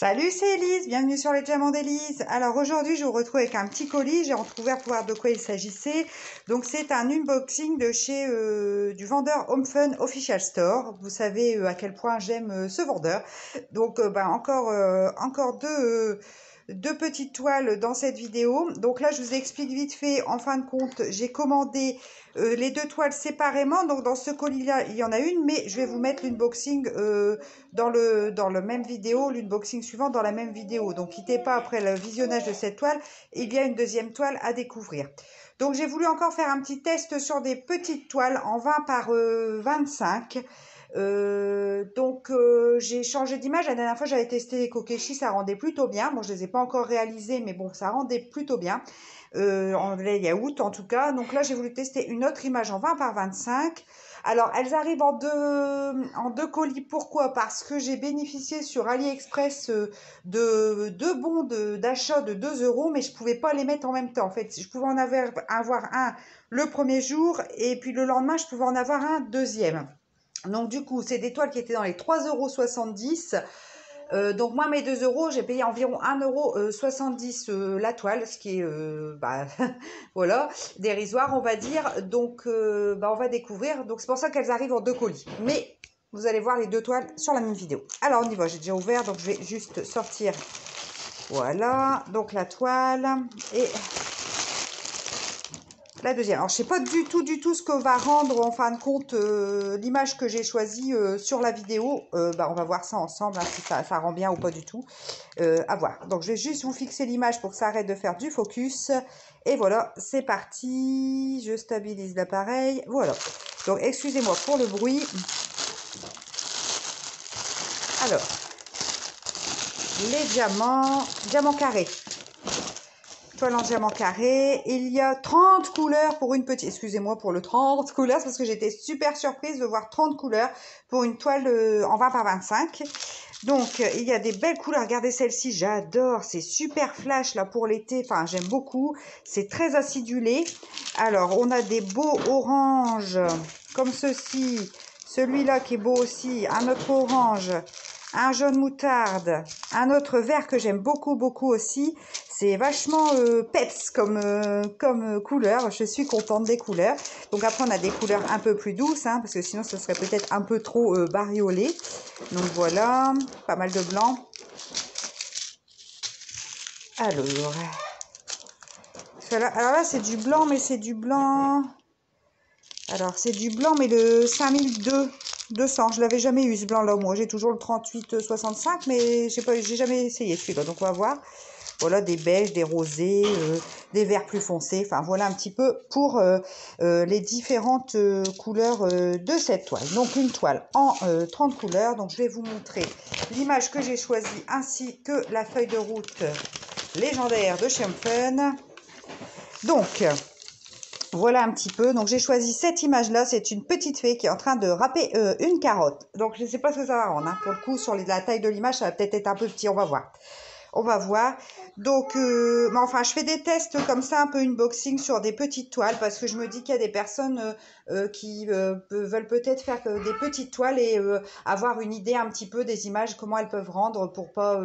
Salut, c'est Elise, bienvenue sur les diamants d'Elise. Alors aujourd'hui, je vous retrouve avec un petit colis. J'ai entrouvert pour voir de quoi il s'agissait. Donc c'est un unboxing de chez du vendeur Home Fun Official Store. Vous savez à quel point j'aime ce vendeur. Donc encore deux petites toiles dans cette vidéo. Donc là, je vous explique vite fait. En fin de compte, j'ai commandé les deux toiles séparément. Donc dans ce colis-là, il y en a une, mais je vais vous mettre l'unboxing dans le même vidéo, l'unboxing suivant dans la même vidéo. Donc quittez pas après le visionnage de cette toile, il y a une deuxième toile à découvrir. Donc j'ai voulu encore faire un petit test sur des petites toiles en 20 par 25. J'ai changé d'image. La dernière fois j'avais testé les Kokeshi, ça rendait plutôt bien. Bon, je les ai pas encore réalisés, mais bon, ça rendait plutôt bien. En layout en tout cas. Donc là j'ai voulu tester une autre image en 20 par 25. Alors, elles arrivent en deux colis. Pourquoi? Parce que j'ai bénéficié sur AliExpress de deux bons d'achat de 2 €, mais je ne pouvais pas les mettre en même temps. En fait, je pouvais en avoir un le premier jour et puis le lendemain, je pouvais en avoir un deuxième. Donc, du coup, c'est des toiles qui étaient dans les 3,70 €. Donc moi mes 2 €, j'ai payé environ 1,70 € la toile, ce qui est voilà, dérisoire on va dire. Donc on va découvrir. Donc c'est pour ça qu'elles arrivent en deux colis. Mais vous allez voir les deux toiles sur la même vidéo. Alors on y va, j'ai déjà ouvert, donc je vais juste sortir. Voilà, donc la toile et la deuxième. Alors, je sais pas du tout ce que va rendre en fin de compte l'image que j'ai choisie sur la vidéo. On va voir ça ensemble, hein, si ça rend bien ou pas du tout. À voir. Donc, je vais juste vous fixer l'image pour que ça arrête de faire du focus. Et voilà, c'est parti. Je stabilise l'appareil. Voilà. Donc, excusez-moi pour le bruit. Alors, les diamants carrés. Toile en diamant carré. Il y a 30 couleurs pour une petite... Excusez-moi pour le 30 couleurs, parce que j'étais super surprise de voir 30 couleurs pour une toile en 20 par 25. Donc, il y a des belles couleurs. Regardez celle-ci, j'adore. C'est super flash là pour l'été. Enfin, j'aime beaucoup. C'est très acidulé. Alors, on a des beaux oranges comme ceci. Celui-là qui est beau aussi. Un autre orange. Un jaune moutarde. Un autre vert que j'aime beaucoup aussi. C'est vachement peps comme couleur. Je suis contente des couleurs. Donc après, on a des couleurs un peu plus douces, hein, parce que sinon, ce serait peut-être un peu trop bariolé. Donc voilà, pas mal de blanc. Alors là, c'est du blanc, mais c'est du blanc... Alors, c'est du blanc, mais le 5200. Je l'avais jamais eu, ce blanc-là, moi. J'ai toujours le 3865, mais j'ai jamais essayé celui-là. Donc, on va voir. Voilà, des beiges, des rosés, des verts plus foncés. Enfin, voilà un petit peu pour les différentes couleurs de cette toile. Donc, une toile en 30 couleurs. Donc, je vais vous montrer l'image que j'ai choisie ainsi que la feuille de route légendaire de chez Home Fun. Donc, voilà un petit peu. Donc, j'ai choisi cette image-là. C'est une petite fée qui est en train de râper une carotte. Donc, je ne sais pas ce que ça va rendre. Hein. Pour le coup, sur la taille de l'image, ça va peut-être être un peu petit. On va voir. On va voir. Donc, mais enfin, je fais des tests comme ça, un peu unboxing sur des petites toiles, parce que je me dis qu'il y a des personnes qui veulent peut-être faire des petites toiles et avoir une idée un petit peu des images, comment elles peuvent rendre pour pas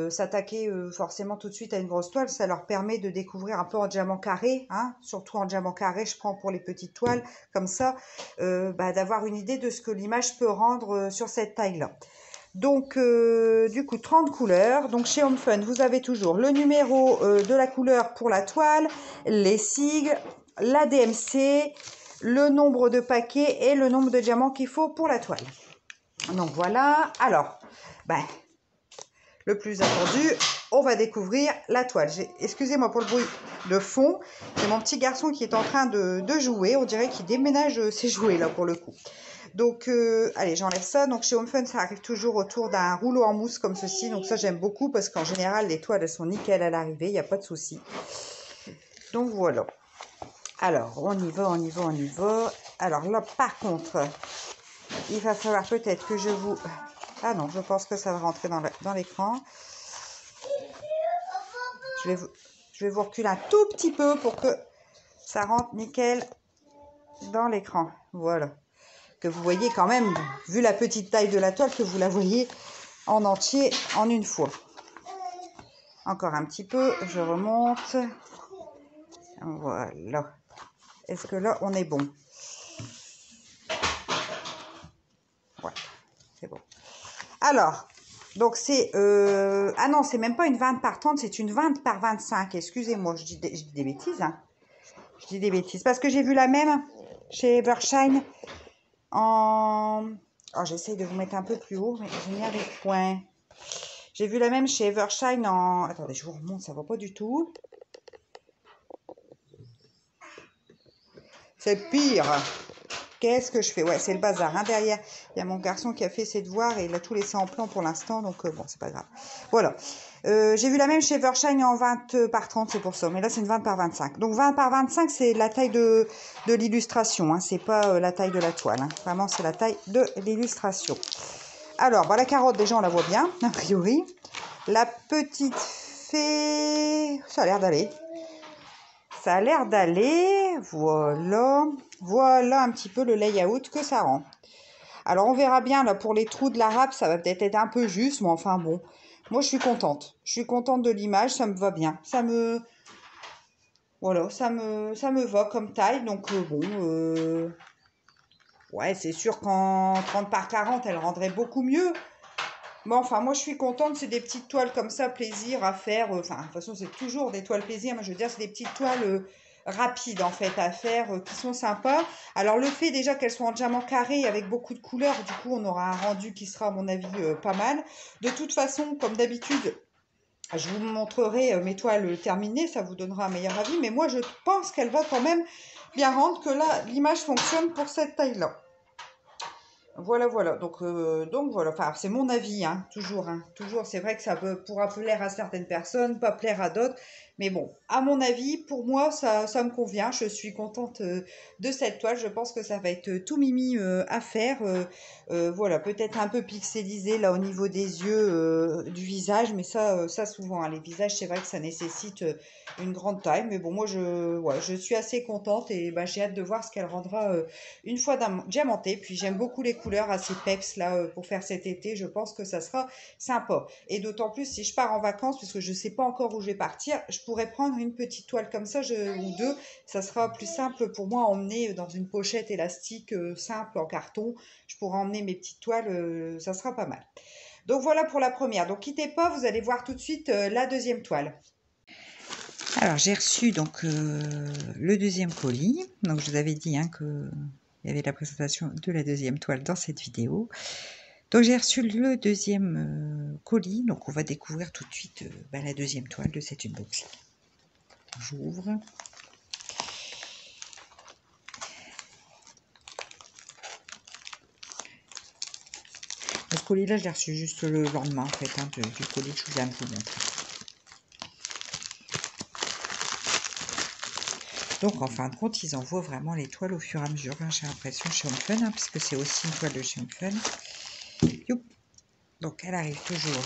s'attaquer forcément tout de suite à une grosse toile. Ça leur permet de découvrir un peu en diamant carré, hein, surtout en diamant carré, je prends pour les petites toiles, comme ça, d'avoir une idée de ce que l'image peut rendre sur cette taille-là. Donc, du coup, 30 couleurs. Donc, chez Home Fun, vous avez toujours le numéro de la couleur pour la toile, les sigles, la DMC, le nombre de paquets et le nombre de diamants qu'il faut pour la toile. Donc, voilà. Alors, le plus attendu, on va découvrir la toile. Excusez-moi pour le bruit de fond. C'est mon petit garçon qui est en train de jouer. On dirait qu'il déménage ses jouets, là, pour le coup. Donc, allez, j'enlève ça. Donc, chez Home Fun, ça arrive toujours autour d'un rouleau en mousse comme ceci. Donc, ça, j'aime beaucoup parce qu'en général, les toiles, elles sont nickel à l'arrivée. Il n'y a pas de souci. Donc, voilà. Alors, on y va. Alors, là, par contre, il va falloir peut-être que je vous... Ah non, je pense que ça va rentrer dans l'écran. Je vais vous reculer un tout petit peu pour que ça rentre nickel dans l'écran. Voilà. Que vous voyez quand même, vu la petite taille de la toile, que vous la voyez en entier en une fois. Encore un petit peu, je remonte. Voilà. Est-ce que là, on est bon? Ouais, c'est bon. Alors, donc c'est... ah non, c'est même pas une 20 par 30, c'est une 20 par 25. Excusez-moi, je dis des bêtises. Hein. Je dis des bêtises. Parce que j'ai vu la même chez Evershine en... Oh, j'essaye de vous mettre un peu plus haut, mais je n'y arrive point. J'ai vu la même chez Evershine en... Attendez, je vous remonte, ça va pas du tout. C'est pire. Qu'est-ce que je fais? Ouais, c'est le bazar. Hein. Derrière, il y a mon garçon qui a fait ses devoirs et il a tout laissé en plan pour l'instant. Donc, bon, c'est pas grave. Voilà. J'ai vu la même chez Evershine en 20 par 30, c'est pour ça. Mais là, c'est une 20 par 25. Donc, 20 par 25, c'est la taille de l'illustration. Hein. C'est pas la taille de la toile. Hein. Vraiment, c'est la taille de l'illustration. Alors, bah, la carotte, déjà, on la voit bien, a priori. La petite fée... Ça a l'air d'aller. Ça a l'air d'aller, voilà, voilà un petit peu le layout que ça rend. Alors on verra bien là pour les trous de la râpe, ça va peut-être être un peu juste, mais enfin bon, moi je suis contente. Je suis contente de l'image, ça me va bien. Voilà, ça me va comme taille, donc ouais c'est sûr qu'en 30 par 40 elle rendrait beaucoup mieux. Mais enfin, moi, je suis contente. C'est des petites toiles comme ça, plaisir à faire. Enfin, de toute façon, c'est toujours des toiles plaisir. Mais je veux dire, c'est des petites toiles rapides, en fait, à faire, qui sont sympas. Alors, le fait déjà qu'elles soient en diamant carré avec beaucoup de couleurs, du coup, on aura un rendu qui sera, à mon avis, pas mal. De toute façon, comme d'habitude, je vous montrerai mes toiles terminées. Ça vous donnera un meilleur avis. Mais moi, je pense qu'elle va quand même bien rendre que là, l'image fonctionne pour cette taille-là. Voilà, voilà. Donc voilà. Enfin, c'est mon avis, hein, toujours. Hein, toujours. C'est vrai que ça pourra plaire à certaines personnes, pas plaire à d'autres. Mais bon, à mon avis, pour moi, ça me convient. Je suis contente de cette toile. Je pense que ça va être tout mimi à faire. Voilà, peut-être un peu pixelisé là au niveau des yeux, du visage. Mais ça souvent, hein, les visages, c'est vrai que ça nécessite une grande taille. Mais bon, moi, ouais, je suis assez contente et bah, j'ai hâte de voir ce qu'elle rendra une fois diamantée. Puis j'aime beaucoup les couleurs assez peps là pour faire cet été. Je pense que ça sera sympa. Et d'autant plus si je pars en vacances, puisque je ne sais pas encore où je vais partir, je pourrais prendre une petite toile comme ça ou deux. Ça sera plus simple pour moi à emmener dans une pochette élastique simple en carton. Je pourrais emmener mes petites toiles, ça sera pas mal. Donc voilà pour la première. Donc quittez pas, vous allez voir tout de suite la deuxième toile. Alors j'ai reçu donc le deuxième colis. Donc je vous avais dit hein, que il y avait la présentation de la deuxième toile dans cette vidéo. Donc j'ai reçu le deuxième colis. Donc on va découvrir tout de suite la deuxième toile de cette unboxing. J'ouvre. Ce colis là je l'ai reçu juste le lendemain en fait hein, du colis que je viens de vous montrer. Donc en fin de compte, ils envoient vraiment les toiles au fur et à mesure, hein, j'ai l'impression, chez Home Fun, hein, puisque c'est aussi une toile de chez Home Fun. Youp. Donc elle arrive toujours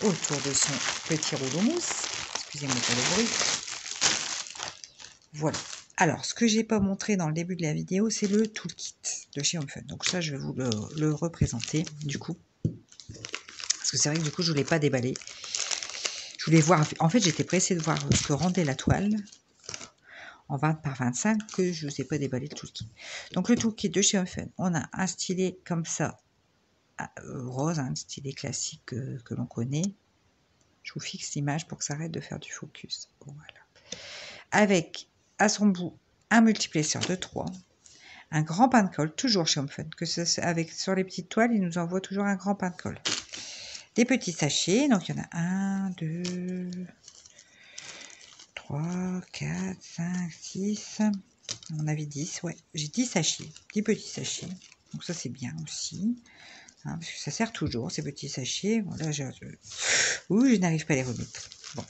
autour de son petit rouleau mousse. Excusez-moi pour le bruit. Voilà. Alors, ce que j'ai pas montré dans le début de la vidéo, c'est le toolkit de chez Home Fun. Donc ça, je vais vous le représenter, du coup. Parce que c'est vrai que du coup, je ne voulais pas déballer. Je voulais voir... En fait, j'étais pressée de voir ce que rendait la toile en 20 par 25 que je ne vous ai pas déballé le toolkit. Donc le toolkit de chez Home Fun, on a un stylet comme ça, rose, un stylet classique que l'on connaît. Je vous fixe l'image pour que ça arrête de faire du focus. Voilà. Avec à son bout un multiplesseur de 3, un grand pain de colle, toujours chez Home Fun, que avec sur les petites toiles, il nous envoie toujours un grand pain de colle. Des petits sachets, donc il y en a 1, 2, 3, 4, 5, 6, à mon avis 10, ouais, j'ai 10 sachets, 10 petits sachets, donc ça c'est bien aussi, hein, parce que ça sert toujours ces petits sachets. Voilà, je n'arrive pas à les remettre. Bon,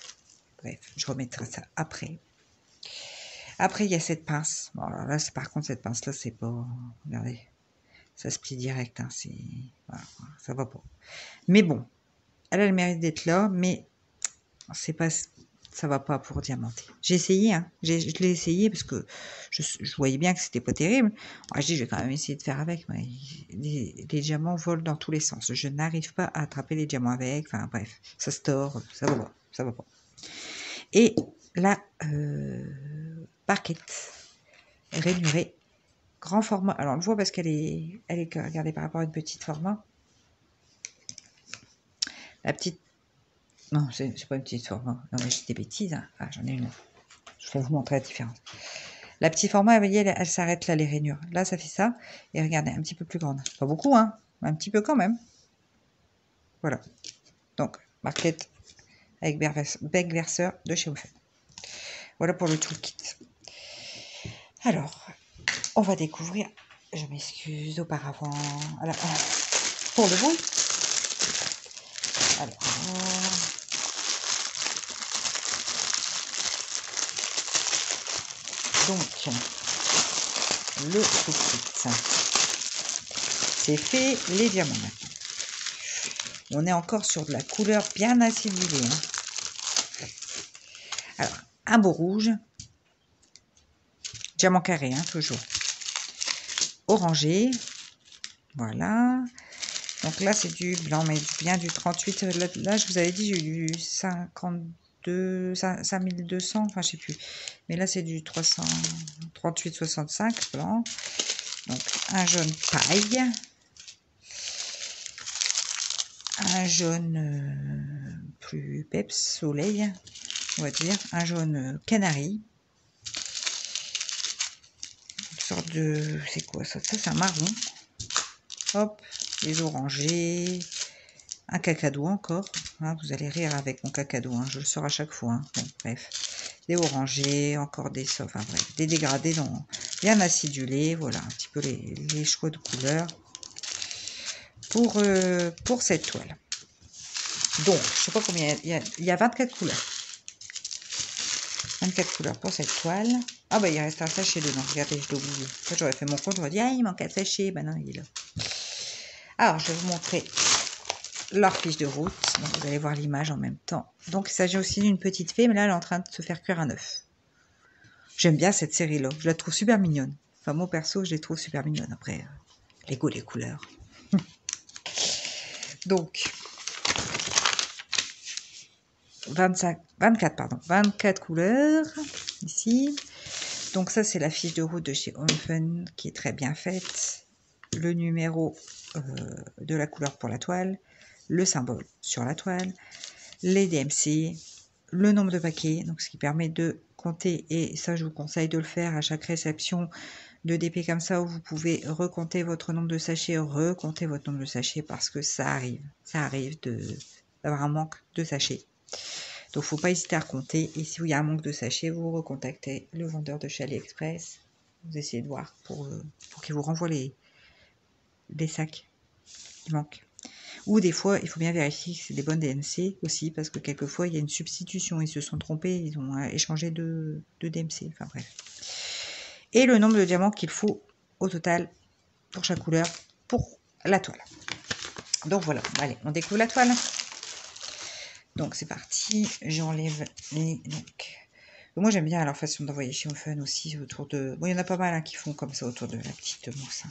bref, je remettrai ça après. Après, il y a cette pince. Bon, alors là, par contre, cette pince-là, c'est pas... Regardez, ça se plie direct, hein, c'est... Voilà, ça va pas. Mais bon, elle a le mérite d'être là, mais c'est ça va pas pour diamanter. J'ai essayé, hein. Je l'ai essayé parce que je voyais bien que c'était pas terrible. Moi, je dis, je vais quand même essayer de faire avec. Mais les diamants volent dans tous les sens. Je n'arrive pas à attraper les diamants avec. Enfin, bref, ça se tord, ça va pas. Ça va pas. Et la barquette rainurée, grand format. Alors, on le voit parce qu'elle est, regardez, par rapport à une petite format. La petite. Non, c'est pas une petite format. Non, mais j'ai des bêtises. Hein. Ah, j'en ai une. Je vais vous montrer la différence. La petite format, vous voyez, elle s'arrête là, les rainures. Là, ça fait ça. Et regardez, un petit peu plus grande. Pas beaucoup, hein. Un petit peu quand même. Voilà. Donc, barquette avec bec verseur de chez Ofen. Voilà pour le toolkit. Alors, on va découvrir. Je m'excuse auparavant. Alors, pour le bruit. Alors. Donc, le toolkit. C'est fait, les diamants maintenant. On est encore sur de la couleur bien acidulée. Hein. Alors, un beau rouge. Diamant carré, hein, toujours. Orangé. Voilà. Donc là, c'est du blanc, mais bien du 38. Là, je vous avais dit, j'ai eu du 52, 5200, enfin, je sais plus. Mais là, c'est du 338, 65 blanc. Donc, un jaune paille. Un jaune plus peps, soleil, on va dire. Un jaune canari. Une sorte de... C'est quoi ça? Ça, c'est un marron. Hop, les orangés. Un cacado encore. Hein, vous allez rire avec mon cacado. Hein, je le sors à chaque fois. Hein. Bon, bref. Des orangés, encore des... Enfin bref, des dégradés bien acidulés. Voilà, un petit peu les choix de couleurs. Pour cette toile. Donc, je sais pas combien, il y a 24 couleurs. 24 couleurs pour cette toile. Ah bah il reste un sachet dedans, regardez, je l'ai oublié. En fait, j'aurais fait mon compte, j'aurais dit, ah il manque un sachet, bah non, il est là. Alors, je vais vous montrer leur fiche de route. Donc, vous allez voir l'image en même temps. Donc, il s'agit aussi d'une petite fée, mais là, elle est en train de se faire cuire un œuf. J'aime bien cette série-là, je la trouve super mignonne. Enfin, moi perso, je les trouve super mignonnes. Après, les goûts, les couleurs. Donc, 24 couleurs, ici. Donc ça, c'est la fiche de route de chez Ofen qui est très bien faite. Le numéro de la couleur pour la toile, le symbole sur la toile, les DMC, le nombre de paquets, donc ce qui permet de compter, et ça, je vous conseille de le faire à chaque réception de DP comme ça, où vous pouvez recompter votre nombre de sachets, recompter votre nombre de sachets, parce que ça arrive d'avoir un manque de sachets. Donc, faut pas hésiter à compter. Et si il y a un manque de sachets, vous recontactez le vendeur de chez AliExpress. Vous essayez de voir pour qu'il vous renvoie les sacs qui manquent. Ou des fois, il faut bien vérifier que c'est des bonnes DMC aussi, parce que quelquefois, il y a une substitution. Ils se sont trompés, ils ont échangé de DMC. Enfin bref. Et le nombre de diamants qu'il faut au total pour chaque couleur pour la toile. Donc voilà, allez, on découvre la toile. Donc c'est parti, j'enlève les... Donc, moi j'aime bien leur façon d'envoyer chez Ofen aussi autour de... Bon, il y en a pas mal hein, qui font comme ça autour de la petite mousse. Hein.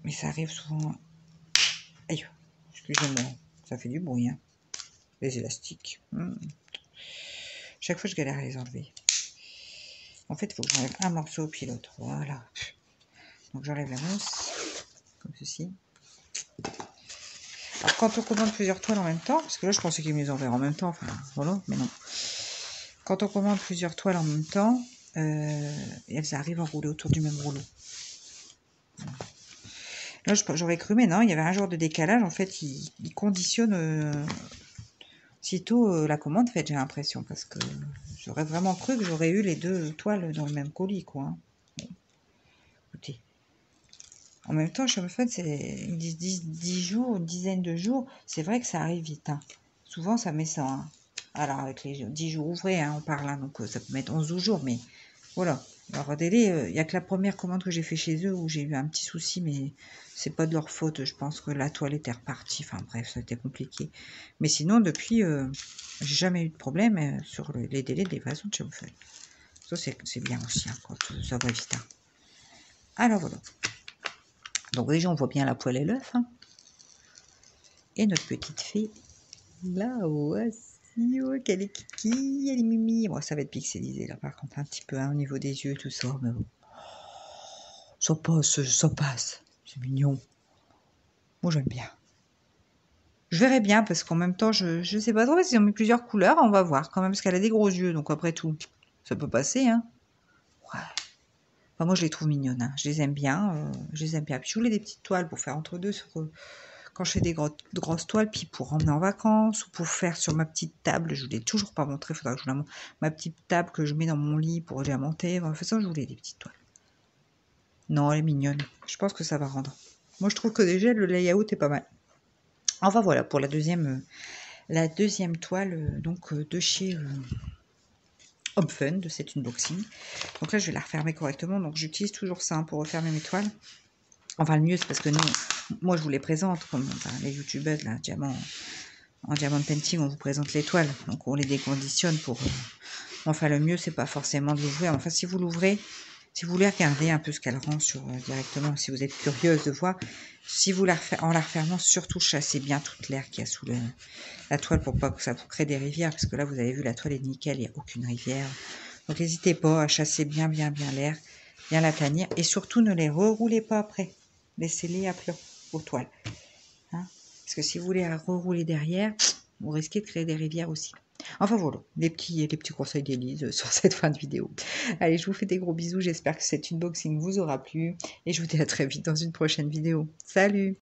Mais ça arrive souvent... Aïe, excusez-moi, ça fait du bruit. Hein. Les élastiques. Chaque fois je galère à les enlever. En fait, il faut que j'enlève un morceau puis l'autre. Voilà. Donc j'enlève la mousse, comme ceci. Alors, quand on commande plusieurs toiles en même temps, parce que là, je pensais qu'ils me les enverraient en même temps, enfin, voilà, mais non. Quand on commande plusieurs toiles en même temps, elles arrivent enroulées autour du même rouleau. Là, j'aurais cru, mais non, il y avait un jour de décalage. En fait, il conditionne sitôt la commande faite, j'ai l'impression, parce que j'aurais vraiment cru que j'aurais eu les deux toiles dans le même colis, quoi. Bon. Écoutez. En même temps, chez Ofen, c'est 10 jours, une dizaine de jours. C'est vrai que ça arrive vite. Hein. Souvent, ça met ça. Hein. Alors, avec les 10 jours ouvrés, hein, on parle, hein, donc ça peut mettre 11 jours, mais voilà. Alors, délai, il n'y a que la première commande que j'ai fait chez eux où j'ai eu un petit souci, mais c'est pas de leur faute. Je pense que la toile était repartie. Enfin, bref, ça a été compliqué. Mais sinon, depuis, J'ai jamais eu de problème sur les délais de livraison de chez Home. Ça, c'est bien aussi, hein, quand ça va vite. Hein. Alors, voilà. Donc, déjà, on voit bien la poêle et l'œuf. Hein. Et notre petite fille, là, voici, oh, qu'elle est kiki, elle est mimi. Bon, ça va être pixelisé, là, par contre, un petit peu, hein, au niveau des yeux, tout ça. Mais bon. Ça passe, ça passe. C'est mignon. Moi, j'aime bien. Je verrai bien, parce qu'en même temps, je sais pas trop, parce qu'ils ont mis plusieurs couleurs. On va voir, quand même, parce qu'elle a des gros yeux. Donc, après tout, ça peut passer, hein. Ouais. Enfin, moi, je les trouve mignonnes. Hein. Je les aime bien. Je les aime bien. Puis, je voulais des petites toiles pour faire entre deux sur... quand je fais des grosses toiles, puis pour emmener en vacances, ou pour faire sur ma petite table, je ne vous l'ai toujours pas montré, il faudra que je vous la montre, ma petite table que je mets dans mon lit pour diamanter, de toute façon, je voulais des petites toiles. Non, elle est mignonne, je pense que ça va rendre. Moi, je trouve que déjà, le layout est pas mal. Enfin, voilà, pour la deuxième toile, donc, de chez Home Fun, de cet unboxing. Donc là, je vais la refermer correctement, donc j'utilise toujours ça hein, pour refermer mes toiles. Enfin, le mieux, c'est parce que nous, moi, je vous les présente, comme les youtubeuses, là, en diamant painting, on vous présente les toiles. Donc, on les déconditionne pour... enfin, le mieux, c'est pas forcément de l'ouvrir. Enfin, si vous l'ouvrez, si vous voulez regarder un peu ce qu'elle rend sur directement, si vous êtes curieuse de voir, si vous en la refermant, surtout chassez bien toute l'air qu'il y a sous la toile pour pas que ça vous crée des rivières. Parce que là, vous avez vu, la toile est nickel, il n'y a aucune rivière. Donc, n'hésitez pas à chasser bien l'air, bien la tannir. Et surtout, ne les reroulez pas après. Laissez-les à plat aux toiles. Hein, parce que si vous voulez rerouler derrière, vous risquez de créer des rivières aussi. Enfin voilà, les petits conseils d'Élise sur cette fin de vidéo. Allez, je vous fais des gros bisous. J'espère que cet unboxing vous aura plu. Et je vous dis à très vite dans une prochaine vidéo. Salut!